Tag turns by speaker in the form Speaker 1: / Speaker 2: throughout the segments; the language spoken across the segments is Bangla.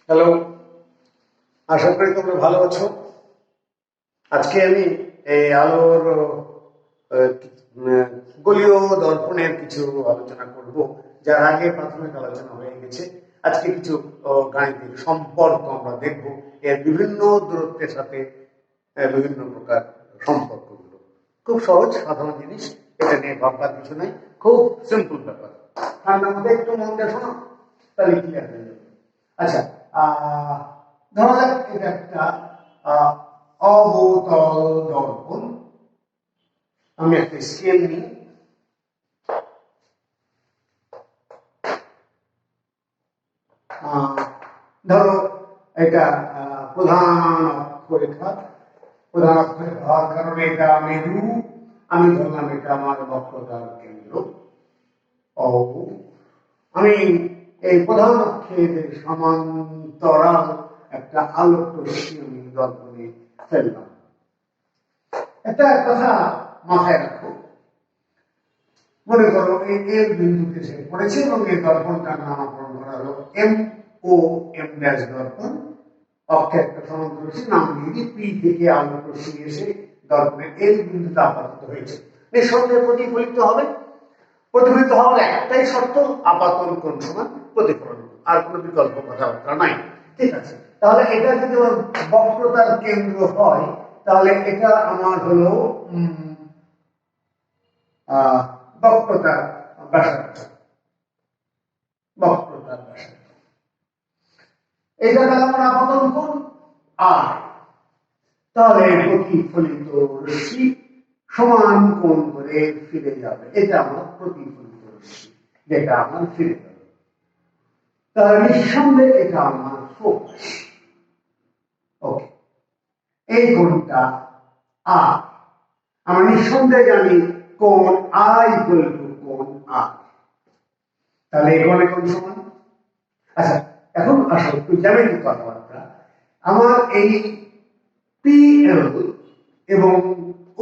Speaker 1: হ্যালো, আশা করি তোমরা ভালো আছো। আজকে আমি এই আলোর গোলীয় দর্পণের কিছু আলোচনা করব, যার আগে প্রাথমিক আলোচনা হয়ে গেছে। আজকে কিছু গাণিতিক সম্পর্ক আমরা দেখব, এর বিভিন্ন দূরত্বের সাথে বিভিন্ন প্রকার সম্পর্কগুলো। খুব সহজ সাধারণ জিনিস, এটা নিয়ে ভাববার কিছু নাই, খুব সিম্পল ব্যাপার। ঠান্ডার মধ্যে একটু মন দিয়ে শোনো, তাহলে ক্লিয়ার হয়ে যাবে। আচ্ছা, ধরা যাক এটা একটা অবতল দর্পণ। আমি একটা স্কেল নিই, ধরো এটা প্রধান অক্ষরেখা। প্রধান অক্ষরেখা হওয়ার কারণে এটা মেরু, আমি ধরলাম এটা আমার বক্রতার কেন্দ্র। আমি এই প্রধান অক্ষের সমান্তরাল একটা আলোক রশ্মি আমি দর্পণে ফেললাম। একটা কথা মাথায় রাখো, মনে করো এই এর বিন্দুতে সে পড়েছে এবং এই দর্পণটার নামকরণ করা হলো এম ও এম ড্যাশ দর্পণ। অক্ষে একটা সমান্তরাল রশ্মি নাম দিয়ে দিই, পি থেকে আলোক রশ্মি এসে দর্পণের এর বিন্দুতে আপাতিত হয়েছে। নিঃসন্দেহে প্রতিফলিত হবে। প্রতিফলিত হওয়ার একটাই শর্ত, আপাতন কোণ সমান প্রতিফলন, আর কোনো বিকল্প কথাবার্তা নাই। ঠিক আছে, তাহলে এটা যদি আমার বক্রতার কেন্দ্র হয়, তাহলে এটা আমার হলো বক্রতার ব্যাসার্ধ। বক্রতার ব্যাসার্ধ এটা তাহলে আমার আপাতন কোণ আর, তাহলে প্রতিফলিত রশ্মি সমান কোণ করে ফিরে যাবে। এটা আমার প্রতিফলিত রশ্মি, যেটা আমার ফিরে যাবে। তাহলে নিঃসন্দেহে এটা আমার ফোকাস। ওকে, এই কোণটা আর, আমরা নিঃসন্দেহে জানি কোণ আই ইকুয়াল টু কোণ আর। তাহলে এই কোণে কোণ সমান। আচ্ছা, এখন আসো একটু জ্যামিতিক কথাবার্তা। আমার এই পিএল এবং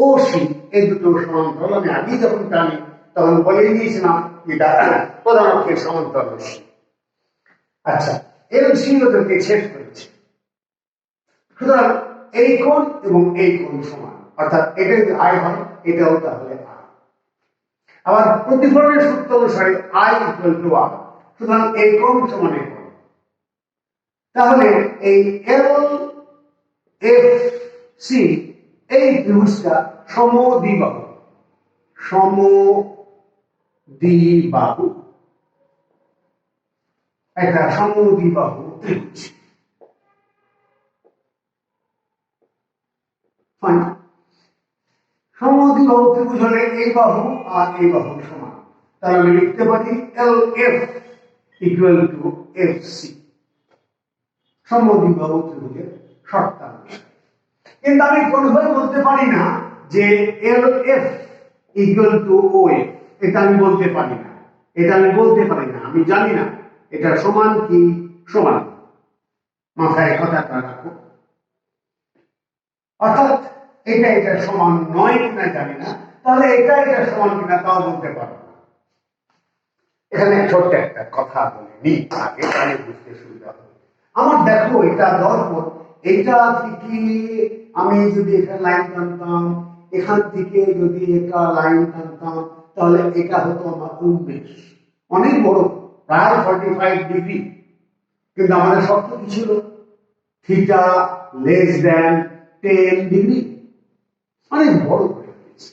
Speaker 1: ওসি এই দুটো সমান্তরাল, আমি আগে যখন টানি তখন বলেই দিয়েছিলাম এটা প্রধান অক্ষের সমান্তরাল রশ্মি। আচ্ছা, এলসি ওদেরকে ছেদ করেছে, সুতরাং এই কোণ এবং এই কোণ সমান, অর্থাৎ এটা যদি আই হয় এটাও তাহলে আর। আবার প্রতিফলনের সূত্র অনুসারে আই ইকুয়াল টু আর, সুতরাং এই কোণ সমান এই কোণ। তাহলে এই এল এফ সি এই ত্রিভুজটা সমদ্বিবাহু। সমদ্বিবাহু, একটা সমদ্বিবাহু ত্রিভুজ। ফাইন, সমদ্বিবাহু ত্রিভুজ হলে এই বাহু আর এই বাহু সমান। তাহলে আমি লিখতে পারি L F equal to F C, সমদ্বিবাহু ত্রিভুজের শর্তাংশ। কিন্তু আমি কোনোভাবে বলতে পারি না যে L F equal to O F, এটা আমি বলতে পারি না। এটা আমি বলতে পারি না, আমি জানি না এটা সমান কি সমান। মাথায় কথাটা রাখো। অর্থাৎ এটা সমান নয় কিনা জানি না, তাহলে এটা সমান কিনা তাও বলতে পারবো না। এখানে ছোট্ট একটা কথা বলে নি আগে, তাহলে বুঝতে সুবিধা হবে। আমার দেখো এটা দর্পণ, এইটা থেকে আমি যদি এখানে লাইন টানতাম, এখান থেকে যদি একটা লাইন টানতাম, তাহলে এটা হতো আমার উন্মেষ, অনেক বড়, প্রায় 45 ডিগ্রি। কিন্তু আমাদের শর্ত কি ছিল? থিটা লেস দ্যান 10 ডিগ্রি, অনেক বড় হয়ে গেছে।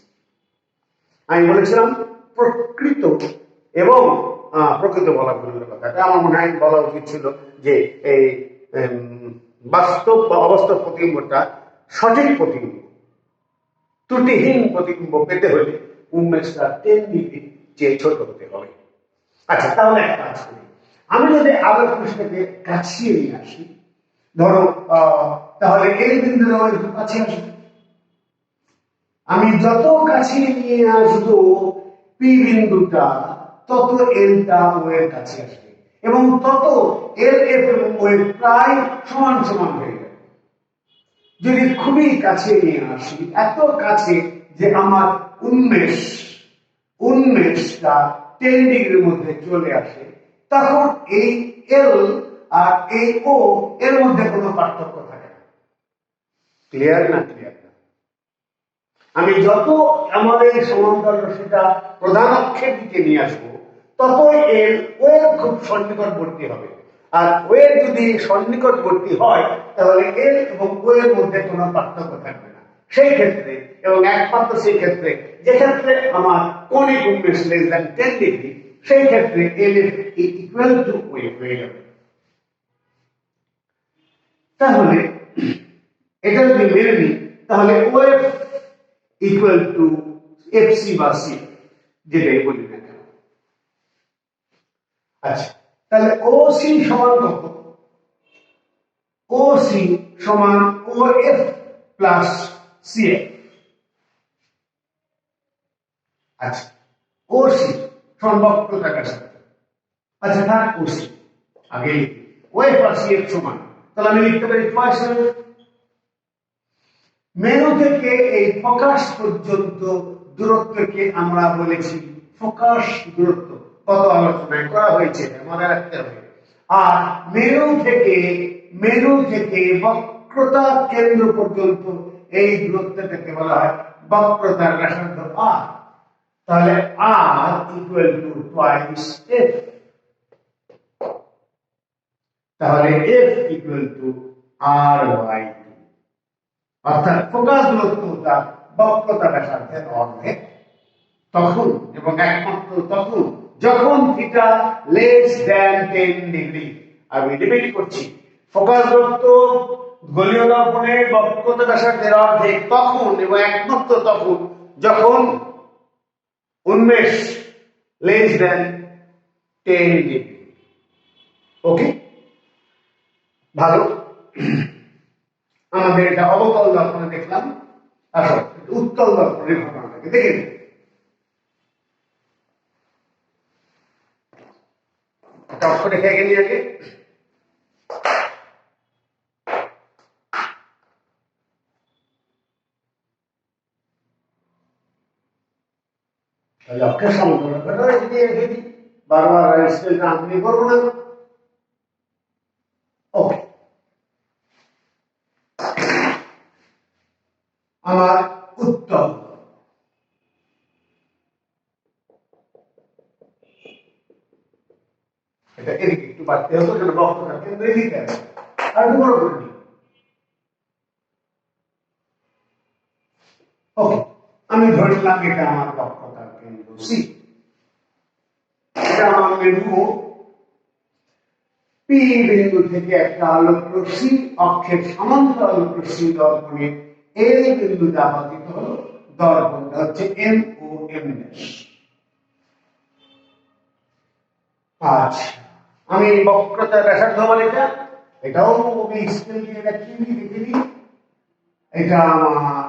Speaker 1: আমি বলেছিলাম প্রকৃত এবং প্রকৃত বলা ভুলের কথাটা আমার মনে হয় বলা উচিত ছিল যে এই বাস্তব বা অবাস্তব প্রতিবিম্বটা সঠিক প্রতিবিম্ব, ত্রুটিহীন প্রতিবিম্ব পেতে হলে উন্মেষটা 10 ডিগ্রি চেয়ে ছোট হতে হবে। আচ্ছা, তাহলে এক কাজ করি, আমি যদি আলোক রশ্মিকে কাছিয়ে নিয়ে আসি, ধরো তাহলে এই বিন্দু কাছে আসি। আমি যত কাছে নিয়ে আসবো পি বিন্দুটা, তত এলটা ও এর কাছে আসবে এবং তত এল এফ এবং ও এর প্রায় সমান সমান হয়ে যাবে। যদি খুবই কাছে নিয়ে আসি, এত কাছে যে আমার উন্মেষটা 10 ডিগ্রির মধ্যে চলে আসে, তখন এই এল আর এই ও এর মধ্যে কোনো পার্থক্য থাকে না। ক্লিয়ার না? ক্লিয়ার না? আমি যত আমাদের সমান্তরাল রশ্মিটা প্রধান অক্ষের দিকে নিয়ে আসবো, ততই এর ও খুব সন্নিকটবর্তী হবে। আর ও এর যদি সন্নিকটবর্তী হয়, তাহলে এর এবং ও এর মধ্যে কোনো পার্থক্য থাকবে না। সেই ক্ষেত্রে, এবং একমাত্র সেই ক্ষেত্রে যে ক্ষেত্রে আমার কৌণিক উন্মেষ লেস দ্যান 10 ডিগ্রি, সেই ক্ষেত্রে এল ইকুয়াল টু ও হয়ে যাবে। তাহলে এটা যদি মেনে নিই, তাহলে ও এফ ইকুয়াল টু এফসি বা সি, যেটাই বলি না কেন। আচ্ছা, তাহলে ও সি সমান কত? ও সি সমান ও এফ প্লাস সি এফ। আচ্ছা, ও সি সমান বক্রতাকার সাথে। আচ্ছা, থাক ও সি আগে লিখি, ও এফ আর সি এফ সমান, তাহলে আমি লিখতে পারি টুয়াইস মেরু থেকে এই ফোকাস পর্যন্ত দূরত্বকে আমরা বলেছি ফোকাস দূরত্ব। কত আলোচনায় করা হয়েছে, মনে রাখতে হবে। আর মেরু থেকে বক্রতা কেন্দ্র পর্যন্ত এই দূরত্বটাকে বলা হয় বক্রতার ব্যাসার্ধ আর। তাহলে আর ইকুয়াল টু টুয়াইস এফ। তাহলে F equal to R by, অর্থাৎ ফোকাস দূরত্বটা বক্রতা ব্যাসার্ধের অর্ধেক। তখন এবং একমাত্র তখন যখন থিটা লেস দ্যান 10 ডিগ্রি। আমি রিপিট করছি, ফোকাস দূরত্ব গোলীয় দর্পণে বক্রতা ব্যাসার্ধের অর্ধেক তখন এবং একমাত্র তখন যখন উন্মেষ লেস দ্যান 10 ডিগ্রি। ওকে, ভালো। আমাদের এটা অবতল দর্পণে দেখলাম, আসলে উত্তল দর্পণের ঘটনাটাকে দেখে নিই। অক্ষর রেখে গেলি আগে। তাহলে অক্ষের সমান্তরাল রেখে দিই, বারবার স্কেলটা আঁকনি করবো না। ওকে, আমার উত্তল এটা এদিকে একটু বাড়তে হতো, যেন বক্রতার কেন্দ্রে দিতে হবে। আর একটু বড় করে নিই। ওকে, আমি ধরলাম এটা আমার বক্রতার কেন্দ্র সি। এটা আমার মেরু পি বিন্দু থেকে একটা আলোক রশ্মি অক্ষের সমান্তরাল আলোক রশ্মি দর্পণে এল বিন্দুতে আপাতিত হলো। দর্পণটা হচ্ছে এম ও এম ড্যাশ। আচ্ছা, আমি বক্রতার ব্যাসার্ধ মানে এটাও আমি স্কেল দিয়ে দেখিয়ে দিই। এটা আমার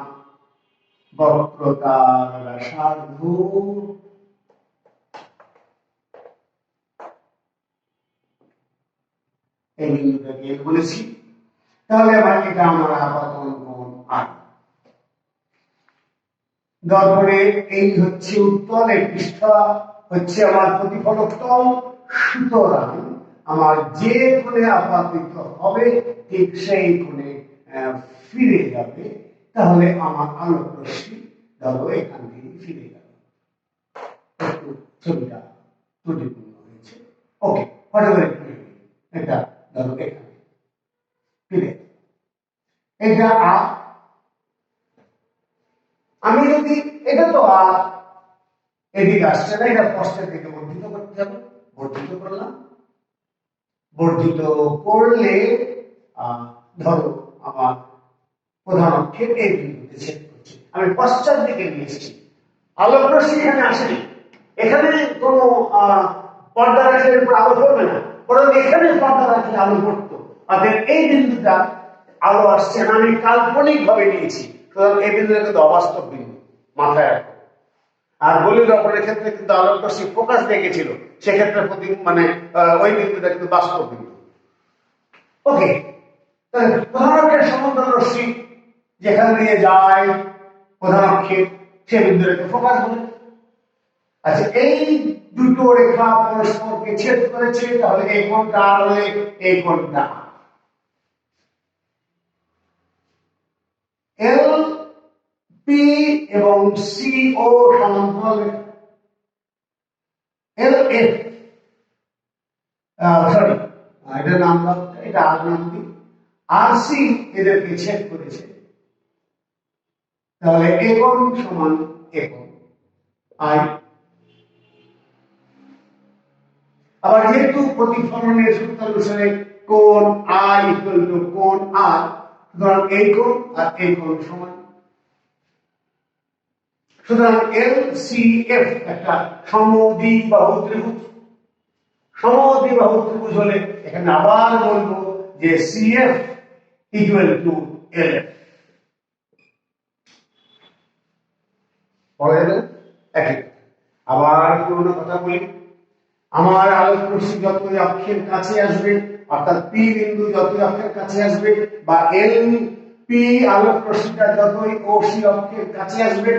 Speaker 1: বক্রতার ব্যাসার্ধ। এই বিন্দুটাকে বলেছি। তাহলে আবার এটা আমার আপাতন কোণ আই। দর্পণে এই হচ্ছে উত্তল, এই পৃষ্ঠা হচ্ছে আমার প্রতিফলক তল। সুতরাং আমার যে কোণে আপাতিত হবে ঠিক সেই কোণে ফিরে যাবে। তাহলে আমার আলোক রশ্মি ধরো এখান থেকে ফিরে যাবে। একটু ছবিটা ত্রুটিপূর্ণ হয়েছে। ওকে, হঠাৎ এটা ধরো এখানে ফিরে, এটা আর আমি যদি এটা তো আর এদিকে আসছে না, এটা প্রস্থের দিকে বর্ধিত করতে হবে। বর্ধিত করলাম, বর্ধিত করলে ধরো আমার প্রধান অক্ষের এই বিন্দুতে ছেদ করছে। আমি পশ্চাৎ দিকে নিয়ে এসেছি, আলোক রশ্মি এখানে আসেনি। এখানে কোনো পর্দা রাখলে উপর আলো পড়বে না, বরং এখানে পর্দা রাখলে আলো পড়তো। অর্থাৎ এই বিন্দুটা আলো আসছে না, আমি কাল্পনিক ভাবে নিয়েছি। সুতরাং এই বিন্দুটা কিন্তু অবাস্তব বিন্দু, মাথায় রাখো। আর গোলীয় দর্পণের ক্ষেত্রে কিন্তু আলোক রশ্মি ফোকাস দেখেছিল, সেক্ষেত্রে মানে ওই বিন্দুটা কিন্তু বাস্তব বিন্দু। ওকে, প্রধান অক্ষের সমান্তরাল রশ্মি যেখান দিয়ে যায় প্রধান অক্ষের, সে বিন্দুটাকে ফোকাস বলে। আচ্ছা, এই দুটো রেখা পরস্পরকে ছেদ করেছে, তাহলে এই কোণটা আর হলে এই কোণটা এল পি এবং সি ও সমান্তরাল রেখা। এল এফ সরি, এটার নাম এটা আর নাম দি আর সি এদেরকে ছেদ করেছে, তাহলে একন সমান একন আই। আবার যেহেতু প্রতিফলনের সূত্র অনুসারে কোণ আই ইকুয়াল টু কোণ আর, সুতরাং এই কোণ আর এই কোণ সমান। সুতরাং এল সি এফ একটা সমদ্বিবাহু ত্রিভুজ। সমদ্বিবাহু ত্রিভুজ হলে এখানে আবার বলবো যে C F equal to L F. বলা যাবে একই। আবার পুরোনো কথা বলি, আমার আলোক রশ্মি যতই অক্ষের কাছে আসবে, অর্থাৎ পি বিন্দু যতই অক্ষের কাছে আসবে, বা এল পি আলোক রশ্মিটা যতই ও সি অক্ষের কাছে আসবে,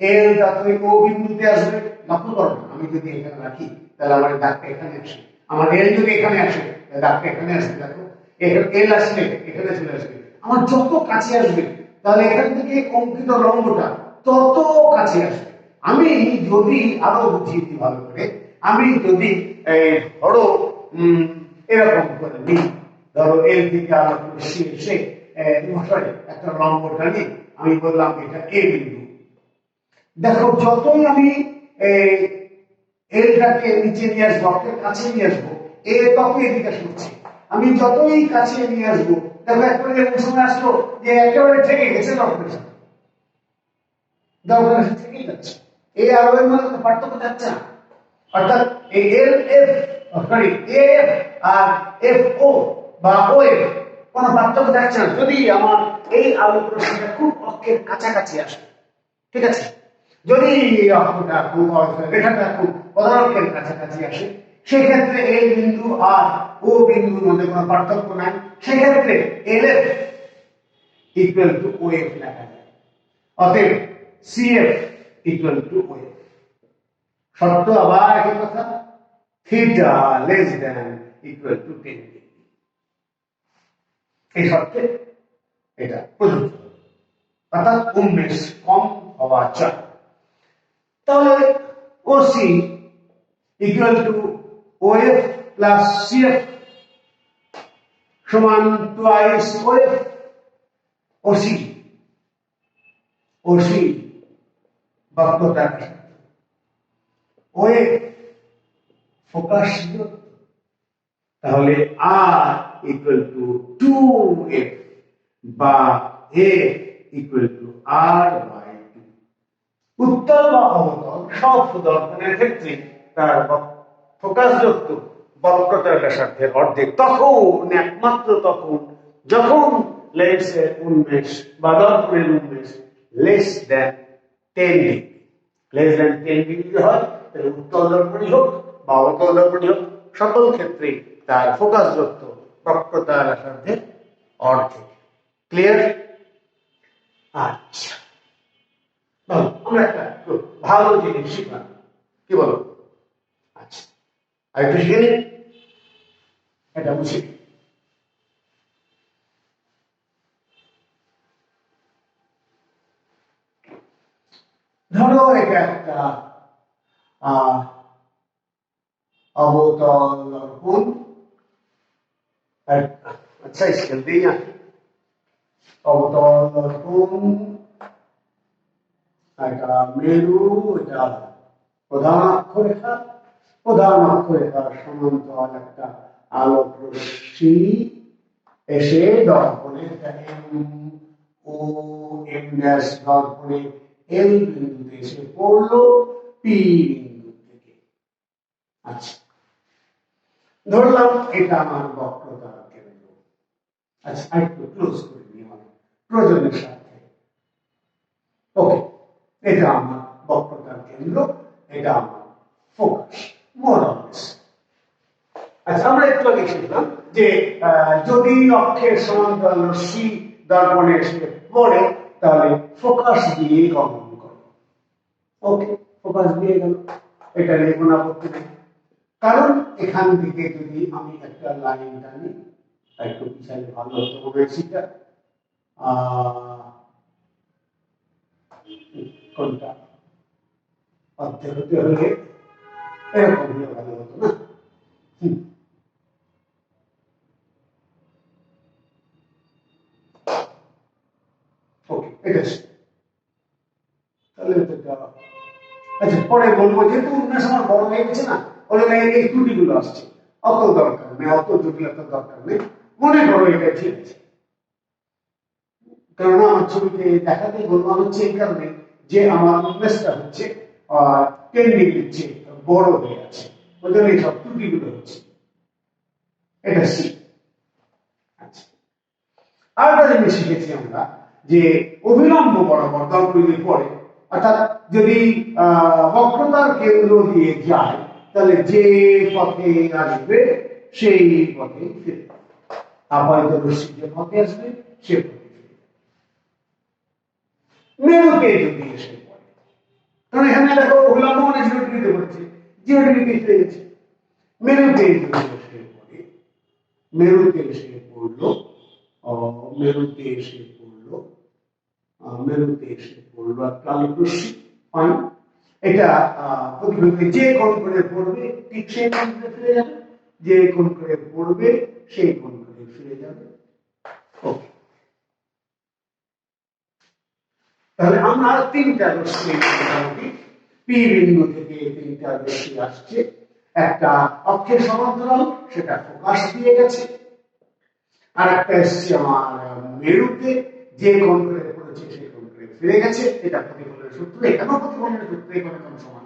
Speaker 1: এল যতই ও বিন্দুতে আসবে, লক্ষ্য করবেন আমি যদি এখানে রাখি তাহলে আমার দাগটা এখানে আসে, আমার এল যদি এখানে আসে দাগটা এখানে আসবে। দেখো এখানে এল আসলে এখানে চলে আসবে, আমার যত কাছে আসবে তাহলে এখান থেকে অঙ্কিত লম্বটা তত কাছে আসবে। আমি যদি আরো বুঝিয়ে দিই ভালো করে, আমি যদি ধরো এরকম করে নিই, ধরো এল থেকে আলোক রশ্মি এসে একটা লম্ব টানি, আমি বললাম এটা এ বিন্দু। দেখো যতই আমি এলটাকে নিচে নিয়ে আসবো, অক্ষের কাছে নিয়ে আসবো, এ ততই এদিকে সরছে। আমি যতই কাছে নিয়ে আসবো, দেখো একেবারে এমন সময় আসলো যে একেবারে ঠেকে গেছে লক্ষ্যের সাথে, দরকার থেকেই যাচ্ছে। এই আর ওর মধ্যে পার্থক্য যাচ্ছে না। অর্থাৎ এই L F sorry A F আর এফ ও বা ও এফ কোনো পার্থক্য যাচ্ছে না যদি আমার এই আলোক রশ্মিটা খুব অক্ষের কাছাকাছি আসে। ঠিক আছে, যদি অক্ষটা খুব রেখাটা খুব অক্ষের কাছাকাছি আসে, সেক্ষেত্রে এল বিন্দু আর ও বিন্দুর মধ্যে কোনো পার্থক্য নাই, সেক্ষেত্রে L F equal to O F লেখা যায়। অতএব CF equal to OF। শর্ত আবার একই কথা, theta less than equal to 10 degree. এই শর্তে এটা প্রযোজ্য, অর্থাৎ উন্মেষ কম হওয়া চাই। তাহলে OC equal to OF plus CF সমান টুয়াইস OF। OC বক্রতা ওয়ে ফোকাস, তাহলে আর ইকুয়াল টু 2f বা f equal to r by 2। উত্তল বা অবতল সব দর্পণের ক্ষেত্রে তার ফোকাস যুক্ত বক্রতার ব্যাসার্ধের অর্ধেক, তখন একমাত্র তখন যখন লেন্সের উন্মেষ বা দর্পণের উন্মেষ less than 10 degree. Less than 10 degree হয় তাহলে উত্তল দর্পণই হোক বা অবতল দর্পণই হোক, সকল ক্ষেত্রে তার ফোকাস যুক্ত বক্রতার ব্যাসার্ধের অর্ধেক। ক্লিয়ার? আচ্ছা, আমরা একটা ভালো জিনিস শিখলাম, কি বলো? আচ্ছা, আর একটু শিখে নিন, এটা বুঝি। ধরো এটা একটা অবতল দর্পণ। আচ্ছা, স্কেল দিই না। অবতল দর্পণ, এটা মেরু, এটা প্রধান অক্ষরেখা, প্রধান অক্ষরেখার সমান্তরাল একটা আলোক রশ্মি এসে দর্পণের ও এম ড্যাশ দর্পণে এল বিন্দুতে এসে পড়লো পি বিন্দু থেকে। আচ্ছা, ধরলাম এটা আমার বক্রতার কেন্দ্র। আচ্ছা, একটু ক্লোজ করে নিই আমার প্রয়োজনের সাথে। ওকে, এটা আমার বক্রতার কেন্দ্র, এটা আমার ফোকাস, মোর অর লেস। আচ্ছা, আমরা একটু আগে শিখলাম যে যদি অক্ষের সমান্তরাল রশ্মি দর্পণে এসে পড়ে তাহলে ফোকাস দিয়ে গমন করে। ওকে, ফোকাস দিয়ে গেল। এটা নিয়ে কোনো আপত্তি নেই, কারণ এখান থেকে যদি আমি একটা লাইন টানি, একটু পিছালে ভালো হতো মনে হয় সেটা কোনটা অর্ধেক হতে হলে এরকম হলে ভালো হতো না। ওকে, এটা তাহলে আচ্ছা, পরে বলবো যেহেতু উন্নয়ন আমার বড় হয়ে গেছে না, ওই জন্য এই ত্রুটিগুলো আসছে, অত দরকার নেই, অত জটিলতার দরকার নেই, মনে করো এটা ঠিক আছে। কারণ আমার ছবিতে দেখাতে বলবো হচ্ছে এই কারণে যে আমার উন্মেষটা হচ্ছে 10 ডিগ্রির চেয়ে বড় হয়ে আছে, ওই জন্য এই সব ত্রুটিগুলো হচ্ছে। এটা ঠিক। আচ্ছা, আর একটা জিনিস শিখেছি আমরা যে অবিলম্ব বরাবর দলগুলি পড়ে, অর্থাৎ যদি বক্রতার কেন্দ্র দিয়ে যায় তাহলে যে পথে আসবে সেই পথে ফিরে, আপাতত রশ্মি যে পথে আসবে সে পথে ফিরে। মেরুতে যদি এসে পড়ে, কারণ এখানে দেখো অবিলম্ব মানে 0 ডিগ্রিতে পড়ছে, 0 ডিগ্রিতে ফিরে গেছে। মেরুতে যদি এসে পড়ে, মেরুতে এসে পড়লো, মেরুতে এসে পড়লো, মেরুতে এসে পড়লো একটা আলোক রশ্মি, ফাইন। এটা প্রতিবিম্বে যে কোণ করে পড়বে ঠিক সেই কোণ করে ফিরে যাবে, যে কোণ করে পড়বে সেই কোণ করে ফিরে যাবে। ওকে, তাহলে আমরা তিনটা রশ্মি মোটামুটি পি বিন্দু থেকে তিনটা রশ্মি আসছে, একটা অক্ষের সমান্তরাল সেটা ফোকাস দিয়ে গেছে, আর একটা এসছে আমার মেরুতে, যে কোণ করে পড়েছে সেই কোণ করে ফিরে গেছে। এটা প্রতিফলনের সূত্র, এখানেও প্রতিফলনের সূত্র, এখানে কোন সমান,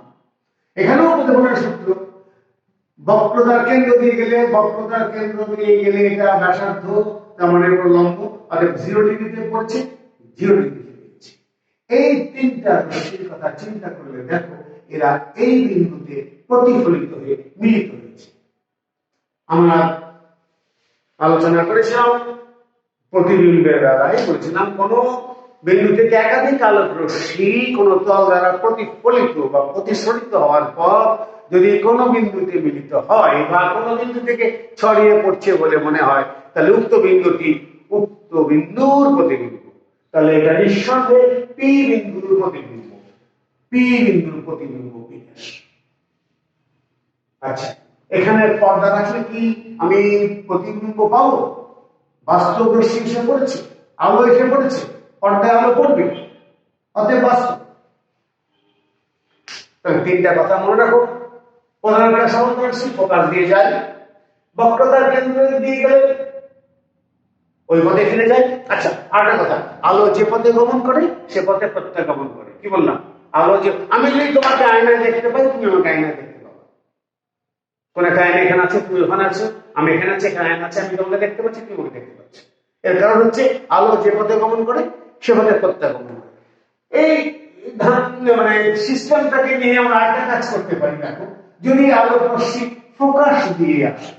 Speaker 1: এখানেও প্রতিফলনের সূত্র। বক্রতার কেন্দ্র দিয়ে গেলে, বক্রতার কেন্দ্র দিয়ে গেলে এটা ব্যাসার্ধ, তার মানে লম্ব, আর 0 ডিগ্রিতে পড়ছে, 0 ডিগ্রি ফিরে গেছে। এই তিনটা রশ্মির কথা চিন্তা করলে দেখো এরা এই বিন্দুতে প্রতিফলিত হয়ে মিলিত হয়েছে। আমরা আলোচনা করেছিলাম প্রতিবিম্বের বেলায়, বলছিলাম কোন বিন্দু থেকে একাধিক আলোক রশ্মি কোন তল দ্বারা প্রতিফলিত বা প্রতিসরিত হওয়ার পর যদি কোনো বিন্দুতে মিলিত হয় বা কোনো বিন্দু থেকে ছড়িয়ে পড়ছে বলে মনে হয়, তাহলে উক্ত বিন্দুটি উক্ত বিন্দুর প্রতিবিম্ব। তাহলে এটা নিঃসন্দেহে পি বিন্দুর প্রতিবিম্ব, পি বিন্দুর প্রতিবিম্ব বিন্যাস। আচ্ছা, এখানে পর্দা রাখলে কি আমি প্রতিবিম্ব পাবো? বাস্তব রশ্মি এসে পড়েছে, আলো এসে পড়েছে, পর্দায় আলো পড়বে, অতএব বাস্তব। তিনটা কথা মনে রাখো, প্রধান সমান্তরাল ফোকাস দিয়ে যায়, বক্রতার কেন্দ্র দিয়ে গেলে ওই পথে ফিরে যায়। আচ্ছা, আরেকটা কথা, আলো যে পথে গমন করে সে পথে প্রত্যাগমন করে। কি বললাম? আলো যে, আমি যদি তোমাকে আয়নায় দেখতে পাই, তুমি আমাকে আয়নায় দেখতে পাবো। কোন একটা আয়না এখানে আছে, তুমি ওখানে আছো, আমি এখানে আছি, এখানে আয়না আছে, আমি তোমাকে দেখতে পাচ্ছি, তুমি আমাকে দেখতে পাচ্ছি। এর কারণ হচ্ছে আলো যে পথে গমন করে সে পথে প্রত্যাগমন করে। এই মানে সিস্টেমটাকে নিয়ে আমরা আরেকটা কাজ করতে পারি। দেখো, যদি আলো রশ্মি ফোকাস দিয়ে আসে,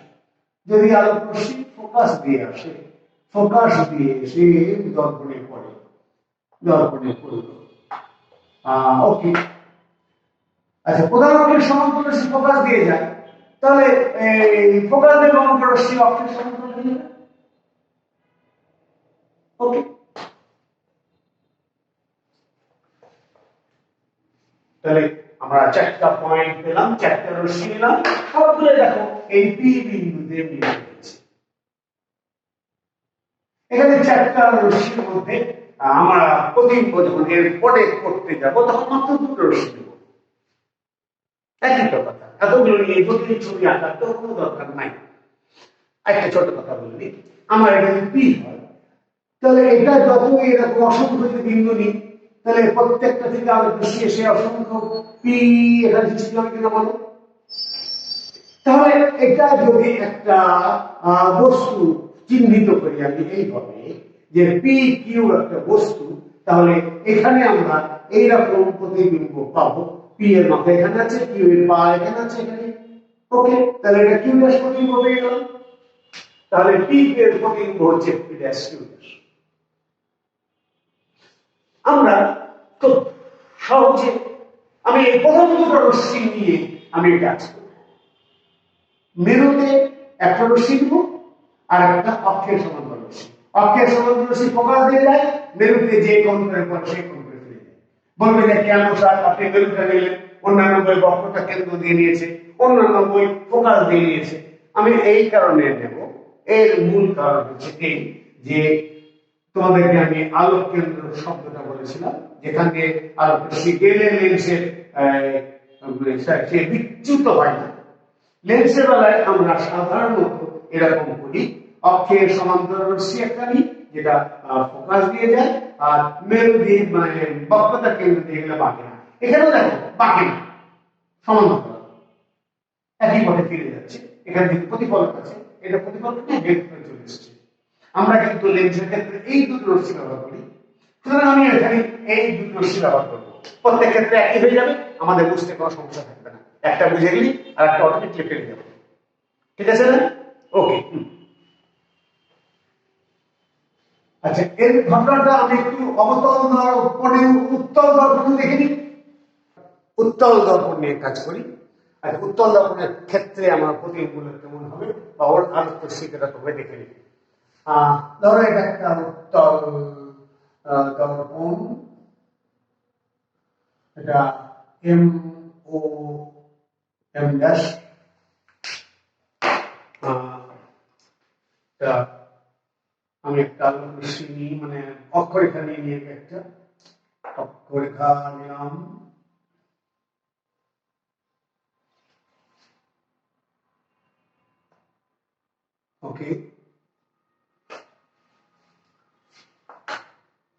Speaker 1: যদি আলো রশ্মি ফোকাস দিয়ে আসে, ফোকাস দিয়ে এসে দর্পণে পড়ে, দর্পণে পড়লো, ওকে। আচ্ছা, প্রধান অক্ষের সমান্তরাল রশ্মি ফোকাস দিয়ে যায়, তাহলে এই ফোকাস দিয়ে গমন করা রশ্মি অক্ষের সমান্তরাল হয়ে যাবে। ওকে, তাহলে আমরা চারটা পয়েন্ট পেলাম, চারটা রশ্মি নিলাম, সবগুলো দেখো এই পি বিন্দুতে মিলে গেছে। এখানে চারটা রশ্মির মধ্যে আমরা প্রতিবিম্ব যখন এর পরে করতে যাব তখন মাত্র দুটো রশ্মি দেব। একই কথা, এতগুলো নিয়ে জটিল ছবি আঁকার তো কোনো দরকার নাই। একটা ছোট কথা বললি, আমার এখানে পি হয়, তাহলে এটা যত এরকম অসংখ্য যদি বিন্দু নিই, তাহলে প্রত্যেকটা থেকে আলোক রশ্মি এসে অসংখ্য পি এখানে সৃষ্টি হবে কিনা বলো? তাহলে এটা যদি একটা বস্তু চিহ্নিত করি আমি এইভাবে যে পি কিউ একটা বস্তু, তাহলে এখানে আমরা এইরকম প্রতিবিম্ব পাবো। পি এর মাথা এখানে আছে, কিউ এর পা এখানে আছে, এখানে। ওকে, তাহলে এটা কিউ ড্যাশ প্রতিবিম্ব পেয়ে গেল। তাহলে পি এর প্রতিবিম্ব হচ্ছে পি ড্যাশ কিউ ড্যাশ। আমরা খুব সহজে আমি এই প্রথম দুটো রশ্মি নিয়ে আমি কাজ করব। মেরুতে একটা রশ্মি দিব আর একটা অক্ষের সমান্তরাল রশ্মি। অক্ষের সমান্তরাল রশ্মি ফোকাস দিয়ে যায়, মেরুতে যে কোণ করে পড়ে সেই কোণ করে ফিরে যায়। বলবে যে কেন স্যার আপনি মেরুটা নিলেন, অন্যান্য বই বক্রতা কেন্দ্র দিয়ে নিয়েছে, অন্যান্য বই ফোকাস দিয়ে নিয়েছে। আমি এই কারণে নেব, এর মূল কারণ হচ্ছে এই যে তোমাদেরকে আমি আলোক কেন্দ্র শব্দটা বলেছিলাম, যেখান দিয়ে আলোক রশ্মি গেলে লেন্সের সে বিচ্যুত হয় না। লেন্সের বেলায় আমরা সাধারণত এরকম করি, অক্ষের সমান্তরাল রশ্মি একটা নিই যেটা ফোকাস দিয়ে যায়, আর মেরু দিয়ে মানে বক্রতা কেন্দ্র দিয়ে গেলে বাঁকে না। এখানেও দেখো বাঁকে না, সমান্তরাল একই পথে ফিরে যাচ্ছে। এখানে যে প্রতিফলক আছে, এটা প্রতিফলক নিয়ে বের করে চলে এসেছে। আমরা কিন্তু লেন্সের ক্ষেত্রে এই দুটো রশ্মি ব্যবহার করি, সুতরাং আমি এখানে এই দুটো রশ্মি ব্যবহার করবো। প্রত্যেক ক্ষেত্রে একই হয়ে যাবে, আমাদের বুঝতে কোনো সমস্যা থাকবে না। একটা বুঝে গেলি আর একটা অটোমেটিক ফেলে যাবে। ঠিক আছে না? ওকে। আচ্ছা, এর ঘটনাটা আমি একটু অবতল দর্পণে উত্তল দর্পণ দেখে নিই। উত্তল দর্পণ নিয়ে কাজ করি। আর উত্তল দর্পণের ক্ষেত্রে আমার প্রতিবিম্বগুলো কেমন হবে বা ওর আলোক রশ্মিটা তবে দেখে নিই। ধরো এটা একটা উত্তল দর্পণ, এটা এম ও এম ড্যাশ, আমি একটা আলোক রশ্মি নিই, মানে অক্ষরেখা নিয়ে একটা অক্ষরেখা নিলাম। ওকে,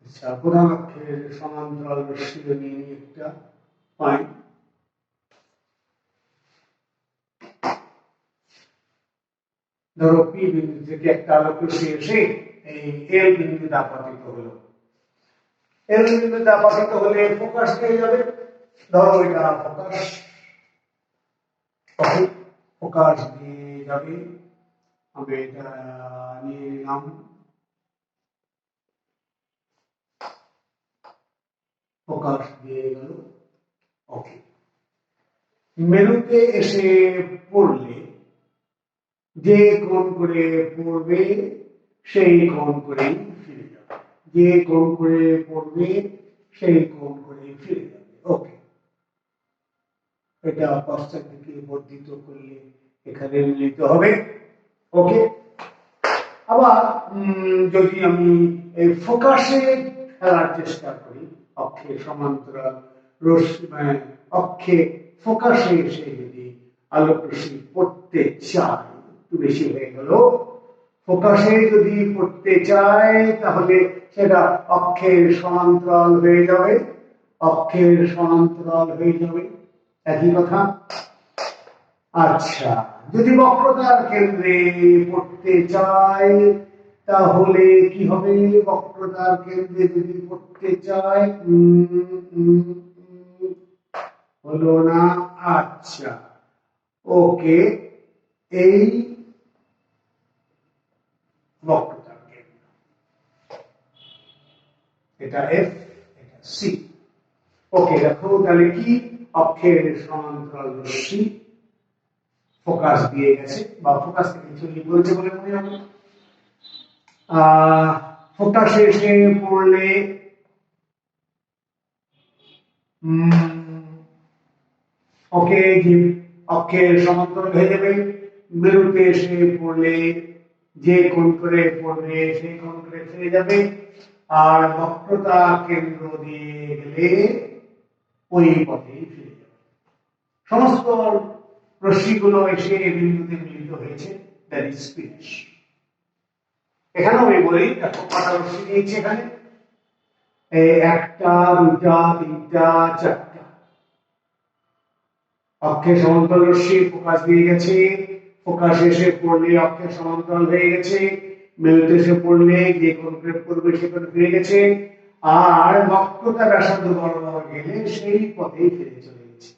Speaker 1: আচ্ছা, প্রধান অক্ষের সমান্তরাল রশ্মি নিয়ে একটা পাই। ধরো পি বিন্দু থেকে একটা আলোক রশ্মি এসে এই এল বিন্দুতে আপতিত হলো। এল বিন্দুতে আপতিত হলে ফোকাস পেয়ে যাবে। ধরো এটা ফোকাস, ফোকাস দিয়ে যাবে। আমি এটা নিয়ে নিলাম, ফোকাস দিয়ে গেল। ওকে, মেরুতে এসে পড়লে যে কোণ করে পড়বে সেই কোণ করেই ফিরে যাবে, যে কোণ করে পড়বে সেই কোণ করে ফিরে যাবে। ওকে, এটা পশ্চাৎ দিকে বর্ধিত করলে এখানে মিলিত হবে। ওকে, আবার যদি আমি এই ফোকাসে ফেলার চেষ্টা করি, অক্ষে সমান্তরাল রশ্মি মানে অক্ষে ফোকাসে এসে যদি আলোক রশ্মি পড়তে চায়, একটু বেশি হয়ে গেল, ফোকাসে যদি পড়তে চায় তাহলে সেটা অক্ষের সমান্তরাল হয়ে যাবে, অক্ষের সমান্তরাল হয়ে যাবে, একই কথা। আচ্ছা, যদি বক্রতার কেন্দ্রে পড়তে চায় তাহলে কি হবে? বক্রতার কেন্দ্রে যদি পড়তে চায়, হলো না। আচ্ছা, ওকে, এই বক্রতার কেন্দ্র, এটা এফ, এটা সি। ওকে, দেখো তাহলে কি অক্ষের সমান্তরাল রশ্মি ফোকাস দিয়ে গেছে বা ফোকাস থেকে চলে বলছে বলে মনে হবে। ফোকাসে এসে পড়লে ওকে যে অক্ষের সমান্তরাল হয়ে যাবে। মেরুতে এসে পড়লে যে কোণ করে পড়বে সেই কোণ করে ফিরে যাবে, আর বক্রতা কেন্দ্র দিয়ে গেলে ওই পথেই ফিরে যাবে। সমস্ত রশ্মিগুলো এসে এই বিন্দুতে মিলিত হয়েছে, দ্যাট ইজ ফিনিশ। এখানে আমি বলি দেখো কটা রশ্মি নিয়েছি এখানে, একটা, দুইটা, তিনটা, চারটা। অক্ষের সমান্তরাল রশ্মি ফোকাস দিয়ে গেছে, ফোকাস এসে পড়লে অক্ষের সমান্তরাল হয়ে গেছে, মেরুতে এসে পড়লে যে কোণ করে পড়বে সেখানে ফিরে গেছে, আর বক্রতা ব্যাসার্ধ বরাবর গেলে সেই পথেই ফিরে চলে গেছে।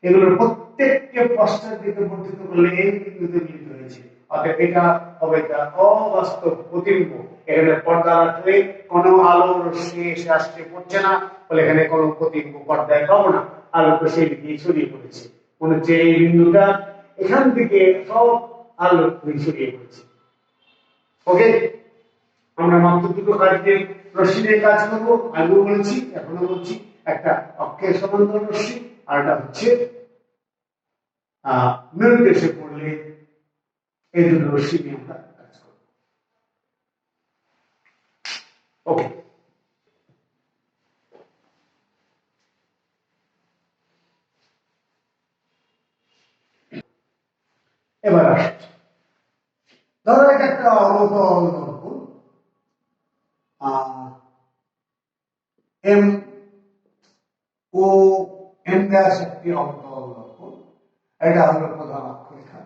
Speaker 1: এগুলোর প্রত্যেককে পশ্চাৎ দিকে বর্ধিত করলে এই বিন্দুতে মিলিত হয়েছে। অর্থাৎ এটা হবে একটা অবাস্তব প্রতিবিম্ব। এখানে পর্দা রাখলে কোনো আলো রশ্মি এসে আসছে পড়ছে না, বলে এখানে কোনো প্রতিবিম্ব পর্দায় পাবো না, আলো রশ্মি দিয়ে ছড়িয়ে পড়েছে। মনে হচ্ছে এই বিন্দুটা এখান থেকে সব আলো ছড়িয়ে পড়েছে। ওকে, আমরা মাত্র দুটো কাজে রশ্মি নিয়ে কাজ করবো, আগেও বলেছি এখনো বলছি। একটা অক্ষের সমান্তরাল রশ্মি, আর একটা হচ্ছে মেরুতে এসে পড়লে এই দুটো রশ্মি নিয়ে আমরা কাজ করবো। ওকে, এবার আসছি, ধরো এটা একটা অবতল দর্পণ, এম ও এম ড্যাশ একটি অবতল দর্পণ, এটা হলো প্রধান অক্ষরেখা।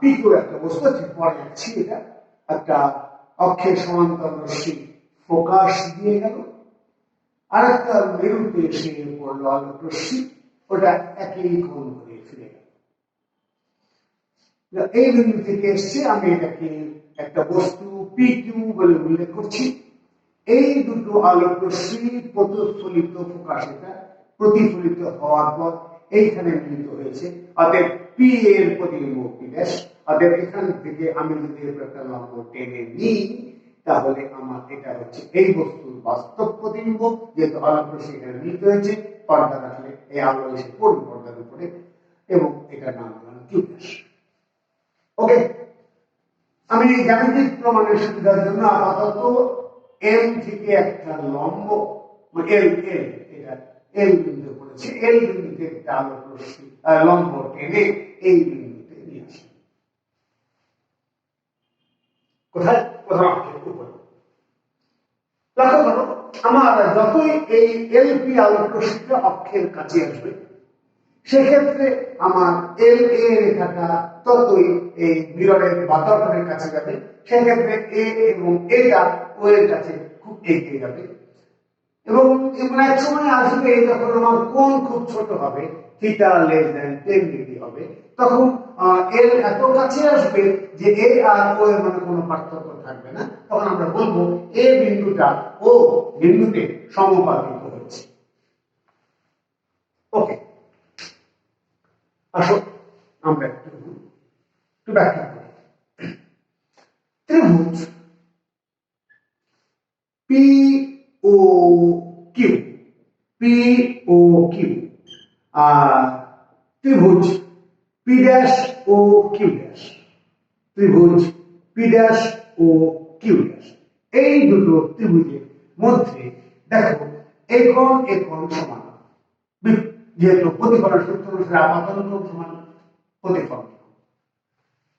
Speaker 1: পিকো একটা বস্তু আছে, পরে যাচ্ছি। এটা একটা অক্ষের সমান্তরাল রশ্মি ফোকাস দিয়ে গেল, আর একটা মেরুতে এসে পড়লো আলোক রশ্মি, ওটা একই কোণ করে ফিরে গেল। এই বিন্দু থেকে এসছে, আমি এটাকে একটা বস্তু পি কিউ বলে উল্লেখ করছি। এই দুটো আলোক রশ্মি প্রতিফলিত ফোকাস, এটা প্রতিফলিত হওয়ার পর এইখানে মিলিত হয়েছে, অতএব পি এর প্রতিবিম্ব পি ড্যাশ। অতএব এখান থেকে আমি যদি একটা লম্ব টেনে নিই, তাহলে আমার এটা হচ্ছে এই বস্তুর বাস্তব প্রতিবিম্ব, যেহেতু আলোক রশ্মি এখানে মিলিত হয়েছে। পর্দা রাখলে এই আলো এসে পড়বে পর্দার উপরে, এবং এটার নাম দিলাম কিউ ড্যাশ। ওকে, আমি জ্যামিতিক প্রমাণের সুবিধার জন্য আপাতত এল থেকে একটা লম্ব এল এল এটা এল বিন্দু পড়েছে, এল বিন্দুতে একটা আলোক রশ্মি লম্ব টেনে এই বিন্দুতে নিয়ে আসি। কোথায়? প্রথম অক্ষের উপরে। লক্ষ্য করো, আমার যতই এই এলপি আলোক রশ্মিটা অক্ষের কাছে আসবে, সেক্ষেত্রে আমার এল এ রেখাটা ততই এই মিররের বাতাবরণের কাছে যাবে। সেক্ষেত্রে এ এবং এটা ও এর কাছে খুব এগিয়ে যাবে, এবং এক সময় আসবে যখন আমার কোণ খুব ছোট হবে, থিটা লেস দ্যান 10 ডিগ্রি হবে, তখন এল এত কাছে আসবে যে এ আর ও এর মধ্যে কোনো পার্থক্য থাকবে না। তখন আমরা বলবো এ বিন্দুটা ও বিন্দুতে সমাপতিত হয়েছে। ওকে, আসো আমরা একটু ব্যাখ্যা করি। ত্রিভুজ P O Q, P O Q, আর ত্রিভুজ P dash O Q dash, ত্রিভুজ P dash O Q dash, এই দুটো ত্রিভুজের মধ্যে দেখো এই কোণ সমান, যেহেতু প্রতিফলন সূত্র অনুসারে আপাতন কোণ সমান প্রতিফলন।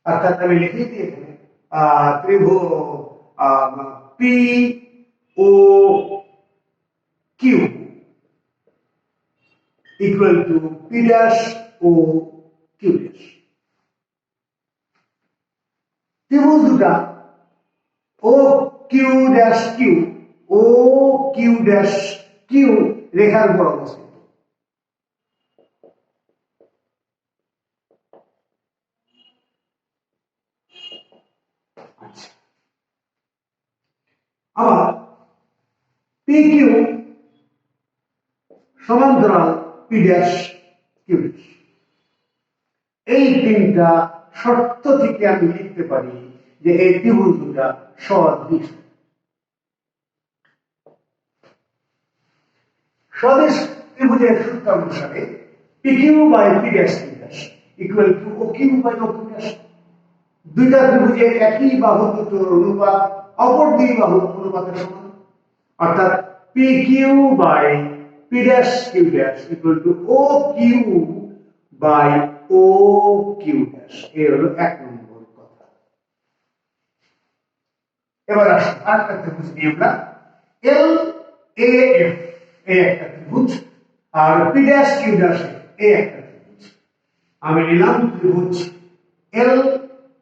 Speaker 1: অর্থাৎ আমি লিখে দিই এখানে ত্রিভুজ P O Q equal to P dash O Q dash. ত্রিভুজ দুটা O Q dash Q, O Q dash Q রেখার উপর অবস্থিত। আবার পি কিউ সমান্তরাল পি ড্যাশ কিউ ড্যাশ, এই তিনটা শর্ত থেকে আমি লিখতে পারি যে এই ত্রিভুজ দুটা সদৃশ। সদৃশ ত্রিভুজের সূত্র অনুসারে P Q by P dash Q dash equal to O Q by O Q dash. দুইটা ত্রিভুজের একই বাহু দুটোর অনুপাত অপর দুই বাহুর অনুপাতের সমান, অর্থাৎ P Q by P dash Q dash equal to O Q by O Q dash. এই হলো এক নম্বর কথা। এবার আসুন আরেকটা ত্রিভুজ নিয়ে আমরা এল এ এফ, এই একটা ত্রিভুজ, আর পি ড্যাশ কিউ ড্যাশ এই একটা ত্রিভুজ। আমি নিলাম ত্রিভুজ এল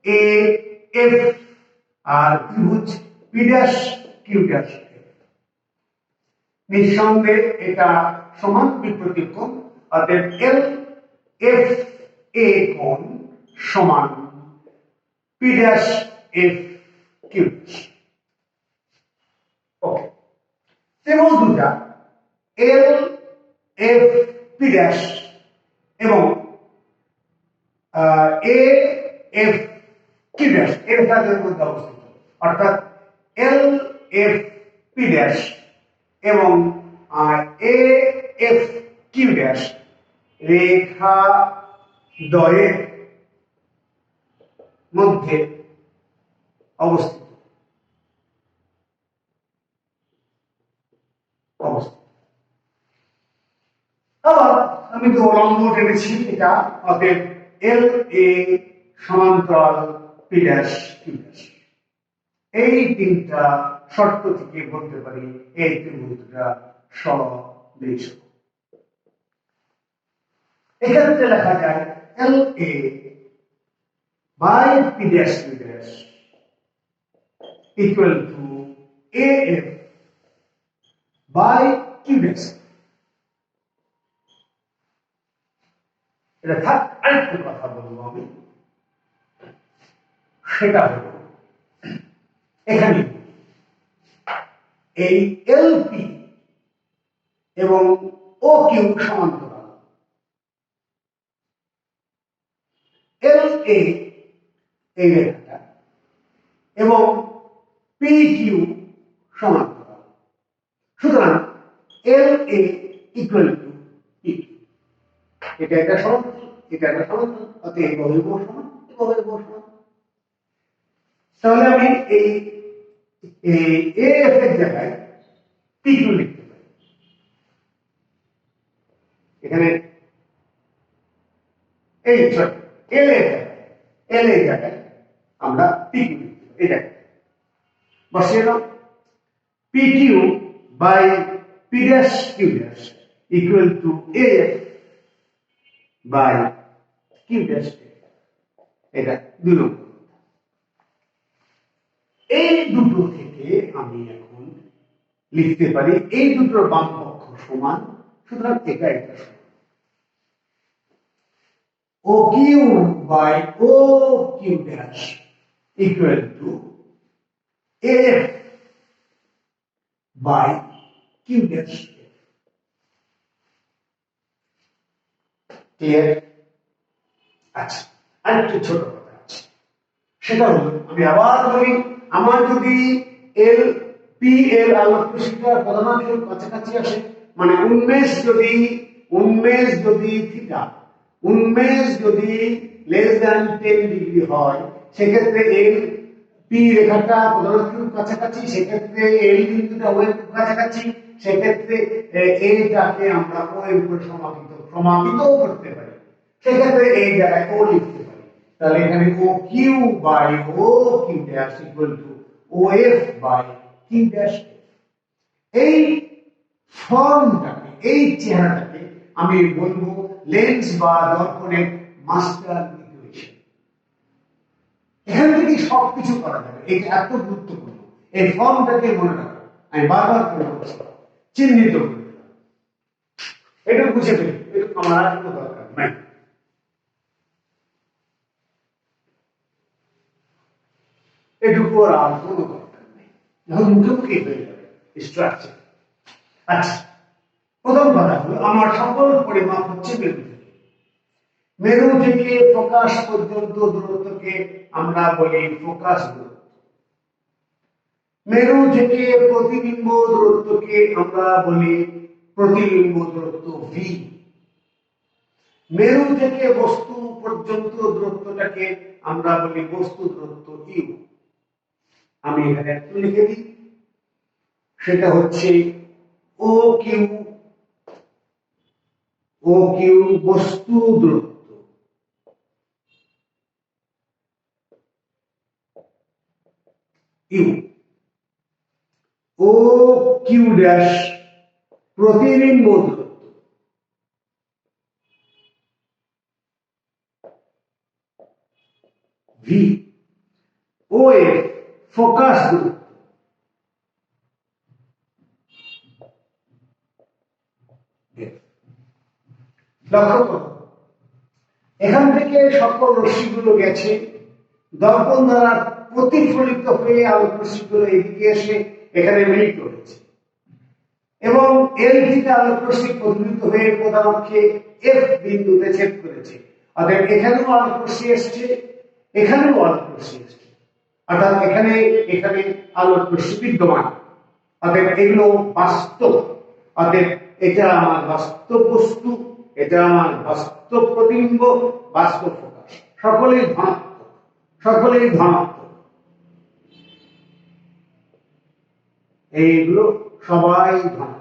Speaker 1: এ এফ আর ত্রিভুজ পি ড্যাশ কিউ ড্যাশ। নিঃসন্দেহে এটা সমান বিপরীত কোণ, অতএব এল এফ এ কোণ সমান P dash F Q dash. Okay, ত্রিভুজ দুটা এল এফ পি ড্যাশ এবং এ এফ কিউ ড্যাশ এর তাদের মধ্যে অবস্থিত, অর্থাৎ এল এফ পি ড্যাশ এবং এ এফ কিউ ড্যাশ রেখা দ্বয়ের মধ্যে অবস্থিত। আবার আমি তো লম্ব টেনেছি, এটা অতএব এল এ সমান্তরাল পি ড্যাশ কিউ ড্যাশ। এই তিনটা শর্ত থেকে বলতে পারি এই ত্রিভুজটা সদৃশ। এক্ষেত্রে লেখা যায় L A by P dash Q dash equal to A F by Q dash. এটা থাক, আরেকটু কথা বলবো আমি, সেটা হল এখানে এই এলপি এবং ও কিউ সমান্তরাল, এল এ এই রেখাটা এবং পি কিউ সমান্তরাল, সুতরাং এল A equal to P Q. এটা একটা সমান্তরাল, এটা একটা সমান্তরাল, অতএব এভাবে বহু সমান, এভাবে বহু সমান। তাহলে আমি এই এ এফ এর জায়গায় পি কিউ লিখতে পারি। এখানে এই সরি এল এর জায়গায় আমরা পি কিউ লিখতে পারি। এই জায়গায় বসিয়ে দাও P Q by P dash Q dash equal to A F by Q dash. এটা দুই নম্বর। এই দুটো থেকে আমি এখন লিখতে পারি এই দুটোর বাম পক্ষ সমান, সুতরাং এটা এটা সমান। O Q by O Q dash equal to F by Q dash. Clear? আচ্ছা, আরেকটু ছোট কথা আছে, সেটা হলো আমি আবার বলি, আমার যদি এল পি এল আলোকরশ্মিটা প্রধানাংশের কাছাকাছি আসে, মানে উন্মেষ যদি থিটা উন্মেষ যদি লেস দ্যান 10 ডিগ্রি হয়, সেক্ষেত্রে এল পি রেখাটা প্রধানাংশের কাছাকাছি, সেক্ষেত্রে এল বিন্দুটা ও এর কাছাকাছি, সেক্ষেত্রে এটাকে আমরা ও এর উপরে সমাপিতও করতে পারি, সেক্ষেত্রে এই জায়গায় ও লিখতে পারি। তাহলে এখানে O Q by O Q dash equal to O F by Q dash. এই ফর্মটাকে, এই চেহারাটাকে আমি বলবো লেন্স বা দর্পণের মাস্টার ইকুয়েশন। এখান থেকে সবকিছু করা যাবে, এটা এত গুরুত্বপূর্ণ। এই ফর্মটাকে মনে রাখো, আমি বারবার করে বলছি, চিহ্নিত করে এটা বুঝে ফেলি, এটা আমার আর কোনো দরকার নাই। এটুকু আর কোনো দরকার নেই, যখন মুখোমুখি হয়ে যাবে স্ট্রাকচার। আচ্ছা, প্রথম কথা হলো আমার সকল পরিমাপ হচ্ছে মেরু থেকে। মেরু থেকে ফোকাস পর্যন্ত দূরত্বকে আমরা বলি ফোকাস দূরত্ব। মেরু থেকে প্রতিবিম্ব দূরত্বকে আমরা বলি প্রতিবিম্ব দূরত্ব ভি। মেরু থেকে বস্তু পর্যন্ত দূরত্বটাকে আমরা বলি বস্তু দূরত্ব ইউ। আমি এখানে একটু লিখে দিই, সেটা হচ্ছে ও কিউ বস্তু দূরত্ব, ইউ। ও কিউ ড্যাশ প্রতিবিম্ব দূরত্ব, ভি। ও এর ফোকাস দূরত্ব, লক্ষ্য করো এখান থেকে সকল রশ্মিগুলো গেছে দর্পণ দ্বারা প্রতিফলিত হয়ে আলোক রশ্মিগুলো এদিকে এসে এখানে মিলিত হয়েছে। এবং এল থেকে আলোক রশ্মি প্রতিফলিত হয়ে প্রধান অক্ষে এফ বিন্দুতে ছেদ করেছে। অর্থাৎ এখানেও আলোক রশ্মি এসছে, এখানেও আলোক রশ্মি এসছে, অর্থাৎ এখানে এখানে আলোক রশ্মি বিদ্যমান। অর্থাৎ এগুলো বাস্তব, অর্থাৎ এটা আমার বাস্তব বস্তু, এটা আমার বাস্তব প্রতিবিম্ব, বাস্তব প্রকাশ, সকলেই ধনাত্মক, সকলেই ধনাত্মক। এইগুলো সবাই ধনাত্মক।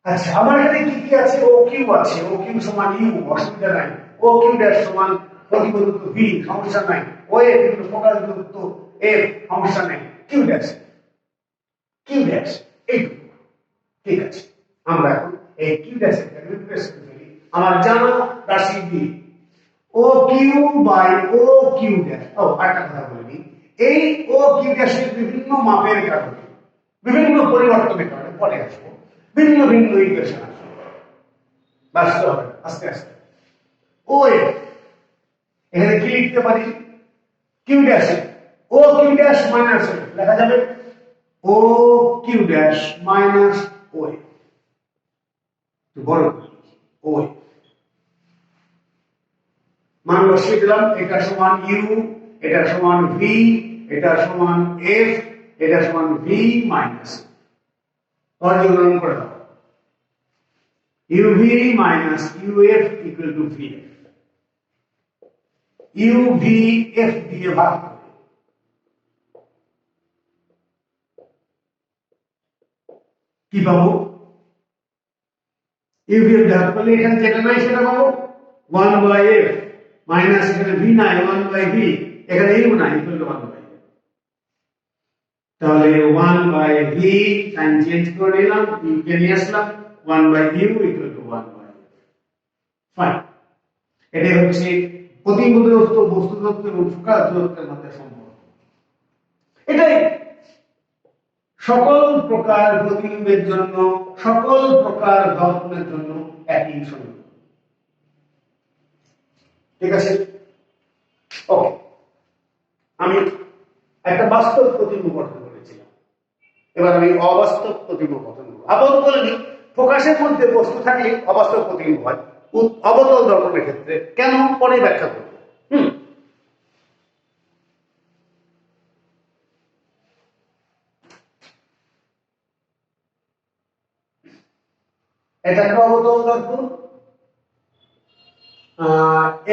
Speaker 1: আচ্ছা, আমার এখানে কি কি আছে? ও কিউ আছে, ও কিউ সমান ইউ, অসুবিধা নাই। ও কিউ ড্যাশ সমান প্রতিবদূরত্ব ভি, সমস্যা নাই। ও এফ ফোকাস দূরত্ব এফ, সমস্যা নাই। কিউ ড্যাশ, কিউ ড্যাশ এইটুকু ঠিক আছে। আমরা এখন এই কিউ ড্যাশের ভ্যালু প্রেস করে ফেলি। আমার জানা রাশি B O Q by O Q dash. ও আরেকটা কথা বলে দিই, এই ও কিউ ড্যাশের বিভিন্ন মাপের কারণে, বিভিন্ন পরিবর্তনের কারণে পরে আসবো, ভিন্ন ভিন্ন ইকুয়েশন আসবে, বাস্তব হবে আস্তে আস্তে। ও এফ এখানে কি লিখতে পারি? Q dash O Q dash minus F লেখা যাবে ও কিউ ড্যাশ মাইনাস ও এফ, বড় ও এফ মান বসিয়ে দিলাম। এটা সমান ইউ, এটা সমান ভি, এটা সমান এফ, এটা সমান ভি মাইনাস অর্জন করে দাও। uv minus uf equal to vf, uvf দিয়ে ভাগ করে কি পাবো? uvf ভাগ করলে এখানে যেটা নাই সেটা পাবো 1 by f মাইনাস এখানে v নাই 1 by v, এখানে u নাই ইকুয়াল টু 1 by f। তাহলে 1 by v সাইন চেঞ্জ করে নিলাম, u কে নিয়ে আসলাম 1 by u equal to 1 by f। Fine, এটা হচ্ছে প্রতিবদূরত্ব, বস্তু দূরত্ব এবং ফোকাস দূরত্বের মধ্যে সম্পর্ক। এটাই সকল প্রকার প্রতিবিম্বের জন্য, সকল প্রকার দর্পণের জন্য একই সমীকরণ। ঠিক আছে, ওকে। আমি একটা বাস্তব প্রতিবিম্ব গঠন করেছিলাম, এবার আমি অবাস্তব প্রতিবিম্ব গঠন করব। আপাতত বলিনি ফোকাসের মধ্যে বস্তু থাকলে অবাস্তব প্রতিবিম্ব হয়, অবতল দর্পণের ক্ষেত্রে কেন পরে ব্যাখ্যা করব। এটা একটা অবতল দর্পণ,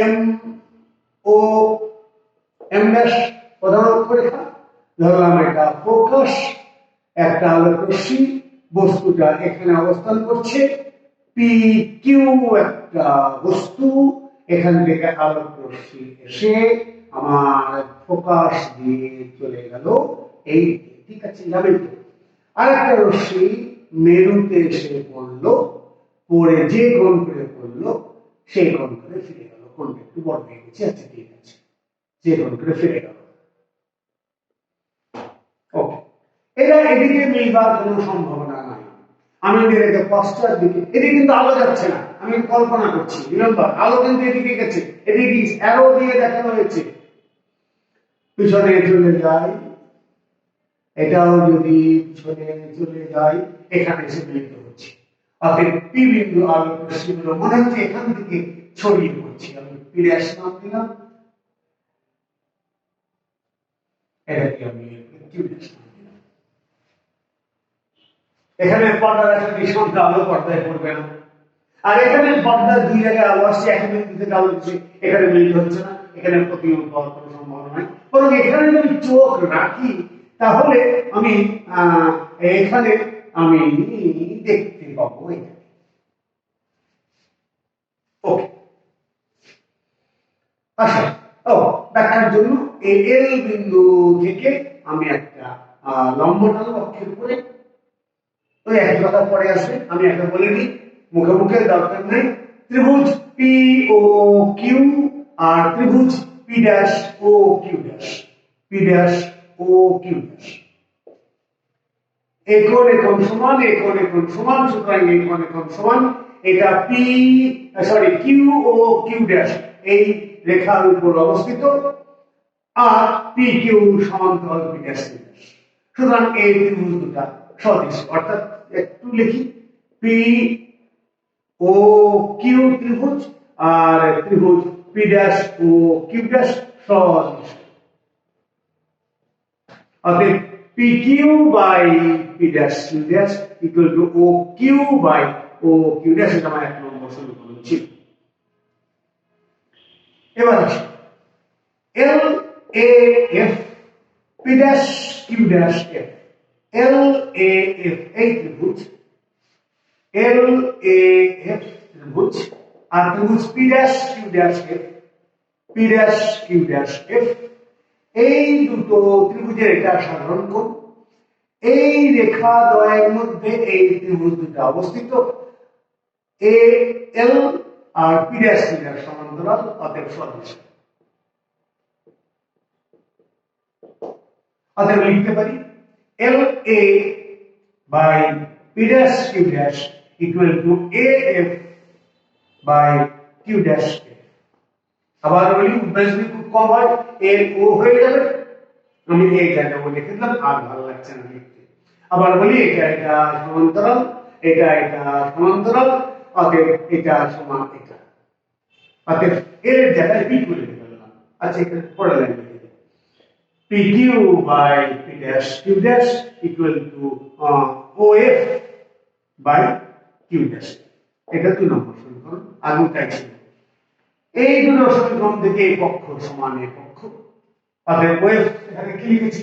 Speaker 1: এম ও এম ড্যাশ প্রধান অক্ষরেখা, ধরলাম এটা ফোকাস, একটা আলোক রশ্মি বস্তুটা এখানে অবস্থান করছে, পি কিউ একটা বস্তু, এখান থেকে আলোক রশ্মি এসে আমার ফোকাস দিয়ে চলে গেল এই, ঠিক আছে যাবেন তো। আর একটা রশ্মি মেরুতে এসে পড়লো, পড়ে যে কোণ করে পড়লো সেই কোণ করে ফিরে গেল। কোণটা একটু বড় হয়ে গেছে, আচ্ছা ঠিক আছে, যে কোণ করে ফিরে গেল। ওকে, এটা এদিকে মিলবার কোনো সম্ভাবনা নাই। আমি এদিকে পশ্চাৎ দিকে, এদিকে কিন্তু আলো যাচ্ছে না, আমি কল্পনা করছি, রিমেম্বার আলো কিন্তু এদিকে গেছে, এদিকে অ্যারো দিয়ে দেখানো হয়েছে পিছনে চলে যায়, এটাও যদি পিছনে চলে যায় এখানে এসে মিলিত হচ্ছে। অতএব পি বিন্দু আলোক রশ্মিগুলো মনে হচ্ছে এখান থেকে ছড়িয়ে পড়ছে। আমি পি ড্যাশ নাম দিলাম, এটাকে আমি কিউ ড্যাশ নাম দিলাম। এখানে পর্দার একটা নিঃসন্দেহ আলো পর্দায় পড়বে না, আর এখানে পর্দার দুই জায়গায় আলো আসছে, এক বিন্দু থেকে আলো হচ্ছে, এখানে মিলিত হচ্ছে না, এখানে প্রতিবিম্ব হওয়ার কোনো সম্ভাবনা নাই। বরং এখানে যদি চোখ রাখি তাহলে আমি এখানে আমি দেখতে পাবো এখানে। ওকে, আচ্ছা, ও ব্যাখ্যার জন্য এই এল বিন্দু থেকে আমি একটা লম্ব টানব অক্ষের উপরে, ওই একই কথা পরে আসবে। আমি একটা বলে দিই, মুখে মুখে দরকার নেই। ত্রিভুজ পি ও কিউ আর ত্রিভুজ P dash O Q dash, P dash O Q dash, একোণ একোণ সমান, একোণ একোণ সমান, সুতরাং একোণ একোণ সমান। এটা P sorry Q O Q dash এই রেখার উপর অবস্থিত, আর পি কিউ সমান্তরাল পি ড্যাশ। সুতরাং এই ত্রিভুজ দুটা সদৃশ, অর্থাৎ একটু লিখি পি ও কিউ ত্রিভুজ আর ত্রিভুজ P dash O Q dash সদৃশ। অতএব P Q by P dash Q dash equal to O Q by O Q dash, এটা আমার 1 নম্বর সমীকরণ ছিল। এবার আসি L A F P dash Q dash F. L A F এই ত্রিভুজ এল এ এফ ত্রিভুজ আর ত্রিভুজ P dash Q dash F, P dash Q dash F, এই দুটো ত্রিভুজের এটা সাধারণ কোণ। এই রেখা দ্বয়ের মধ্যে এই ত্রিভুজ দুটো অবস্থিত। এ এল আর পি ড্যাশ কিউ ড্যাশ সমান্তরাল, অতএব সদৃশ। অতএব লিখতে পারি L A by P dash Q dash equal to A F by Q dash F. আবার বলি উদ্দেশ্য যদি খুব কম হয় এর ও হয়ে যাবে, আমি এই জায়গায় ও লিখে দিলাম, আর ভালো লাগছে না লিখতে। আবার বলি এটা এটা সমান্তরাল, এটা এটা সমান্তরাল, অতএব এটা সমান এটা, অতএব এর জায়গায় পি করে দিলাম। আচ্ছা এখানে পড়ে লাইন লিখে দিই PQ by P dash Q dash equal to OF by Q dash। এটা 2 নম্বর সমীকরণ, আগেটাই ছিল। এই দুটো সমীকরণ থেকে এই পক্ষ সমান এই পক্ষ, অতএব OF এখানে কি লিখেছি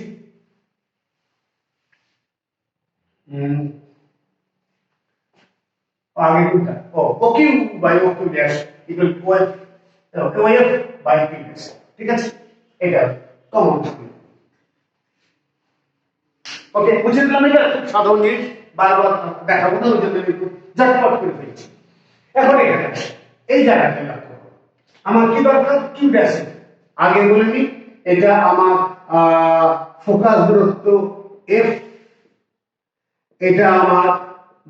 Speaker 1: আগে কোনটা OQ by OQ dash equal to OF by Q dash। ঠিক আছে, এটা কমন সমীকরণ। ওকে, বুঝে দিলাম। এটা খুব সাধারণ জিনিস, বারবার দেখাবো না, ওই জন্য একটু ঝটপট করে ফেলছি। এখন এখানে আসি, এই জায়গাটা লক্ষ্য করো, আমার কি দরকার কিউ ড্যাশ। আগে বলে নি এটা আমার ফোকাস দূরত্ব এফ, এটা আমার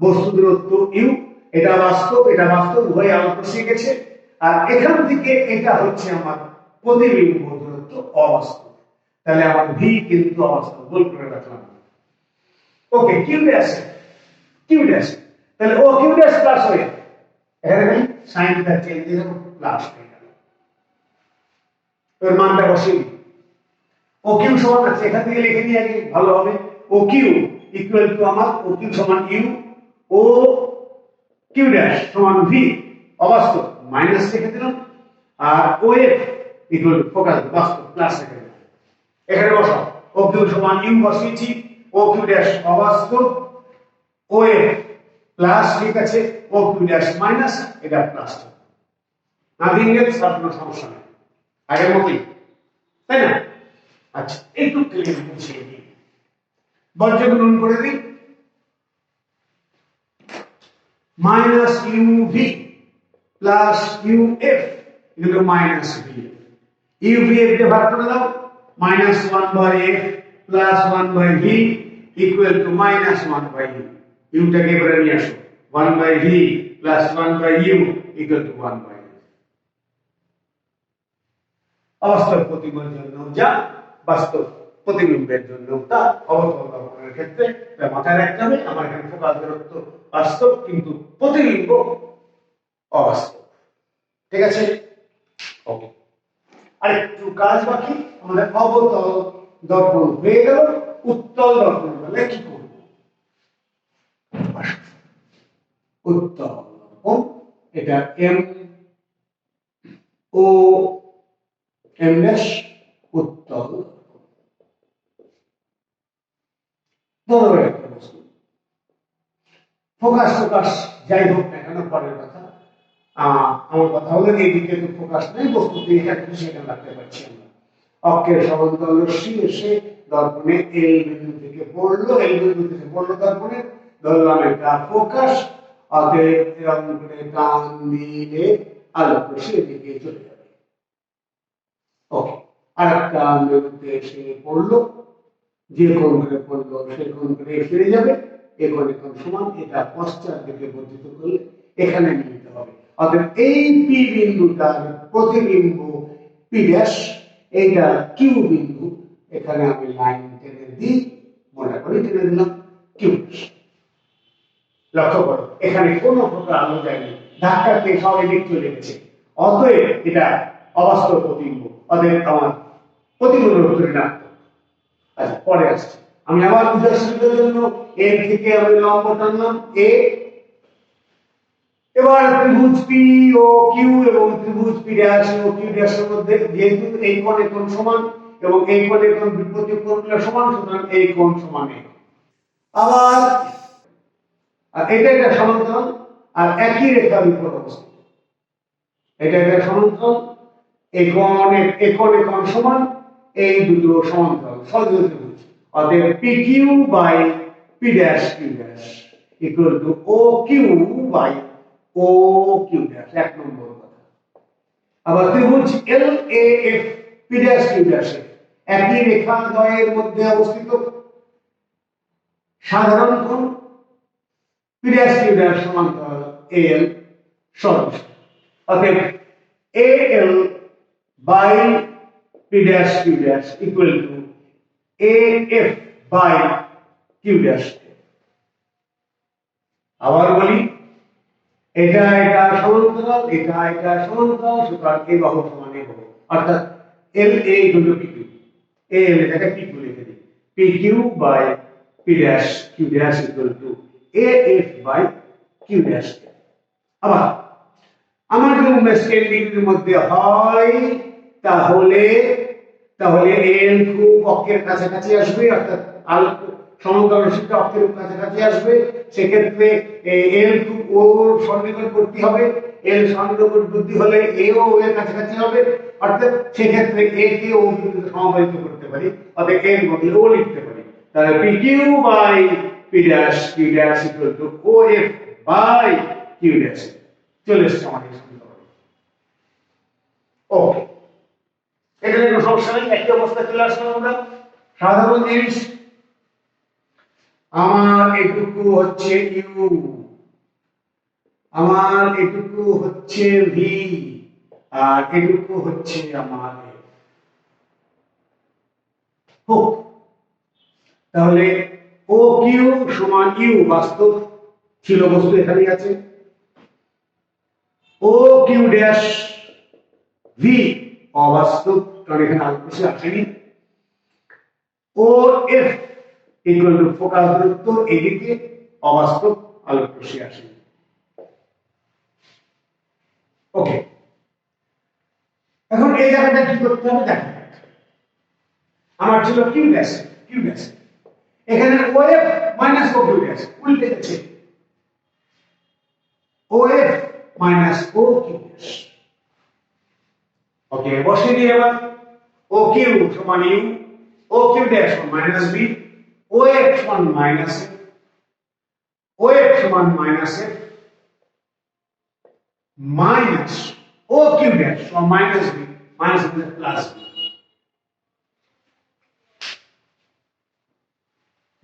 Speaker 1: বস্তু দূরত্ব ইউ, এটা বাস্তব উভয় আলোক শিখেছে। আর এখান থেকে এটা হচ্ছে আমার প্রতিবিম্ব দূরত্ব অবাস্তব, তাহলে আমার ভি কিন্তু অবাস্তব, বল করে রাখলাম। ওকে, কিউ ড্যাশ তাহলে ও কিউ ড্যাশ প্লাস হয়ে এখানে খালি সাইনটা চেঞ্জ দিয়ে দেবো, প্লাস হয়ে গেল। এর মানটা বসিয়ে দিই। ও কিউ সমান আছে, এখান থেকে লিখে নিয়ে আগে ভালো হবে। ও কিউ ইকুয়াল টু আমার ও কিউ সমান ইউ, ও কিউ ড্যাশ সমান ভি অবাস্তব, মাইনাস লিখে দিলাম। আর ও এফ ইকুয়াল টু ফোকাস বাস্তব, প্লাস লিখে দিলাম। এখানে বসাও, ও কিউ সমান ইউ বসিয়েছি, ও কিউ ড্যাশ অবাস্তব, ও এফ প্লাস, ঠিক আছে, ও কিউ ড্যাশ মাইনাস, এটা প্লাস। নাথিং এলস, আর কোনো সমস্যা নেই, আগের মতোই, তাই না? আচ্ছা, একটু ক্লিয়ার বুঝিয়ে দিই, বর্জ্য গুণন করে দিই। Minus U V plus U F এগুলো minus V, U V F দিয়ে ভাগ করে দাও, minus 1 by F plus 1 by V equal to minus 1 by U. ইউটাকে এবারে নিয়ে আসো, 1 by V plus 1 by U equal to 1 by F. অবাস্তব প্রতিবিম্বের জন্য যা, বাস্তব প্রতিবিম্বের জন্য তা, অবতল দর্পণের ক্ষেত্রে মাথায় রাখতে হবে আমার এখানে ফোকাস দূরত্ব বাস্তব কিন্তু প্রতিবিম্ব অবাস্তব। ঠিক আছে, ওকে। আরেকটু কাজ বাকি, আমাদের অবতল দর্পণ হয়ে গেল। উত্তল দর্পণ হলে কি করব? উত্তল দর্পণ, এটা এম ও এম ড্যাশ উত্তল। ধরো একটা বস্তু, ফোকাস যাই হোক না কেন পরের কথা, আমার কথা হলো এইদিকে তো ফোকাস নেই, বস্তুতে এখানে খুশি এখানে রাখতে পারছি আমরা। অক্ষের সমান্তরাল রশ্মি এসে দর্পণে এই বিন্দু থেকে পড়লো, এই বিন্দু থেকে পড়লো দর্পণে, ধরলাম এটা ফোকাস, অতএব এরকম করে টান দিলে আলোক রশ্মি এদিকে চলে যাবে। ওকে, আর একটা বিন্দুতে এসে পড়লো, যে কোণ করে পড়লো সেই কোণ করে ফিরে যাবে, এখন সমান, এটা পশ্চাৎ দিকে বর্ধিত করলে এখানে মিলিত হবে। অতএব এই পি বিন্দুটার প্রতিবিম্ব পি ড্যাশ, এইটা কিউ বিন্দু, এখানে আমি লাইন টেনে দিই, মনে করে টেনে দিলাম, কিউ ড্যাশ। লক্ষ্য করো এখানে কোনো প্রকার আলো যায়নি, ধাক্কা খেয়ে সব এদিক চলে গেছে, অতএব এটা অবাস্তব প্রতিবিম্ব, অতএব আমার প্রতিবিম্বের উত্তর ঋণাত্মক। আচ্ছা পরে আসছে, আমি আবার বুঝার সুবিধার জন্য এর থেকে আমি লম্ব টানলাম এ। এবার ত্রিভুজ পি ও কিউ এবং ত্রিভুজ পি ড্যাশ ও কিউ ড্যাশের মধ্যে যেহেতু এই কোণের কোণ সমান এবং এই কোণের কোণ বিপরীত কোণগুলো সমান, সুতরাং এই কোণ সমান এই। আবার এটা একটা সমান্তরাল আর একই রেখার উপর অবস্থিত, এটা একটা সমান্তরাল, এই কোণ সমান, এই দুটো সমান্তরাল সহযোগী ত্রিভুজ, অতএব P Q by P dash Q dash equal to O Q by O Q dash, এক নম্বর কথা। আবার ত্রিভুজ L A F P dash Q dash একই রেখা দ্বয়ের মধ্যে অবস্থিত, সাধারণ কোণ পি ড্যাশ কিউ ড্যাশ সমান্তরাল এল সদৃশ, অতএব A L by P dash Q dash equal to A F by Q dash. আবার বলি এটা সমান্তরাল, এটা সমান্তরাল, সুতরাং এই বাহু সমান এই বাহু, অর্থাৎ L A equal to P Q, A L এটাকে পি কিউ লিখে দিই, P Q by P dash Q dash equal to A F by Q dash. আবার আমার যদি 90 ডিগ্রির মধ্যে হয় তাহলে এল খুব অক্ষের কাছাকাছি আসবে, অর্থাৎ সমান্তরাল রশ্মিটা অক্ষের কাছাকাছি আসবে, সেক্ষেত্রে এল খুব ওর সন্নিকটবর্তী হবে, এল সন্নিকটবর্তী হলে এ ও এর কাছাকাছি হবে, অর্থাৎ সেক্ষেত্রে এ কে ও বিন্দুতে সমাপতিত করতে পারি, অর্থাৎ এর বদলে ও লিখতে পারি, তাহলে P Q by P dash Q dash equal to O F by Q dash. চলে এসছে আমাদের সমীকরণ। ওকে, এখানে কোনো সমস্যা নেই, একই অবস্থা চলে আসলাম আমরা। সাধারণ জিনিস, আমার এটুকু হচ্ছে ইউ, আমার এটুকু হচ্ছে ভি, আর এটুকু হচ্ছে আমার হোক। তাহলে ও কিউ সমান ইউ বাস্তব ছিল, বস্তু এখানেই আছে, ও কিউ ড্যাশ ভি অবাস্তব, কারণ এখানে আলোকরশ্মি আসেনি, ও এফ ইকুয়াল টু ফোকাস দূরত্ব এদিকে অবাস্তব, আলোকরশ্মি আসেনি। ওকে, এখন এই জায়গাটা কি করতে হবে দেখো, আমার ছিল কিউ ড্যাশ, এখানে O F minus O Q dash উল্টে গেছে, O F minus O Q dash. Okay, বসিয়ে দিই এবার, ও কিউ সমান ইউ, ও কিউ ড্যাশ সমান মাইনাস বি, ও এফ সমান মাইনাস এফ, ও এফ সমান minus F minus O Q dash সমান minus B, minus B plus B.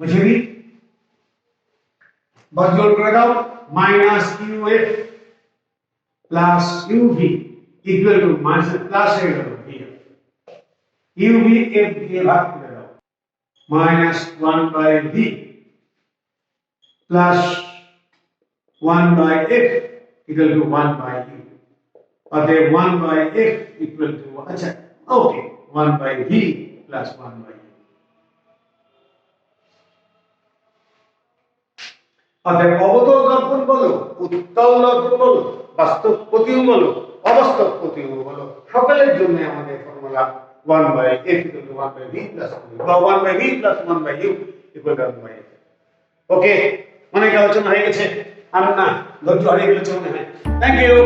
Speaker 1: বুঝে নি? বদল করে দাও, minus Q F plus U V equal to minus plus হয়ে গেল V F, U V F দিয়ে ভাগ করে দাও, minus 1 by V plus 1 by F equal to 1 by U, অতএব 1 বাই এফ ইকুয়াল টু, আচ্ছা okay, 1 by V plus 1 by U. অতএব অবতল দর্পণ বলো, উত্তল দর্পণ বলো, বাস্তব প্রতিবিম্ব বলো, অবাস্তব প্রতিবিম্ব বলো, সকলের জন্য আমাদের formula 1 by f equal to 1 by v plus 1 by v plus 1 by u equal to 1 by f। Okay, অনেক আলোচনা হয়ে গেছে, আর না ধৈর্য হারিয়ে ফেলেছে মনে হয়। Thank you.